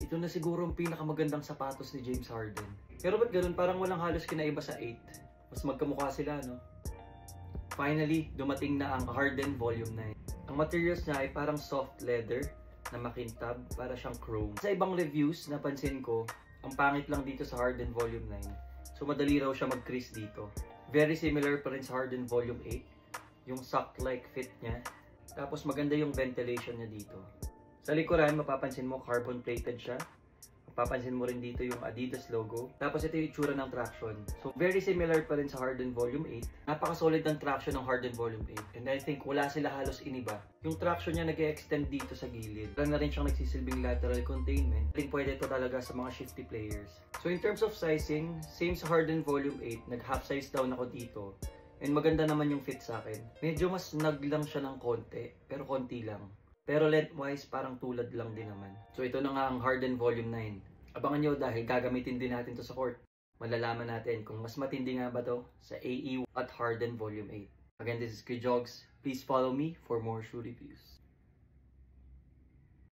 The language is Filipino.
Ito na siguro ang pinakamagandang sapatos ni James Harden. Pero ba't ganun? Parang walang halos kinaiba sa 8. Mas magkamukha sila, no? Finally, dumating na ang Harden Volume 9. Ang materials niya ay parang soft leather na makintab, para siyang chrome. Sa ibang reviews, napansin ko, ang pangit lang dito sa Harden Volume 9. So madali raw siya mag-crease dito. Very similar pa rin sa Harden Volume 8. Yung sock-like fit niya. Tapos maganda yung ventilation niya dito. Sa likuran, mapapansin mo carbon-plated siya. Mapapansin mo rin dito yung Adidas logo. Tapos ito yung itsura ng traction. So very similar pa rin sa Harden Volume 8. Napaka-solid ng traction ng Harden Volume 8. And I think wala sila halos iniba. Yung traction niya nag-extend dito sa gilid. Wala na rin siyang nagsisilbing lateral containment. I think pwede ito talaga sa mga shifty players. So in terms of sizing, same sa Harden Volume 8. Nag-half size down ako dito. And maganda naman yung fit sa akin. Medyo mas snug lang siya ng konti. Pero konti lang. Pero lengthwise, parang tulad lang din naman. So ito na nga ang Harden Volume 9. Abangan nyo dahil gagamitin din natin to sa court. Malalaman natin kung mas matindi nga ba to sa AE at Harden Volume 8. Again, this is Kujogs. Please follow me for more shoe reviews.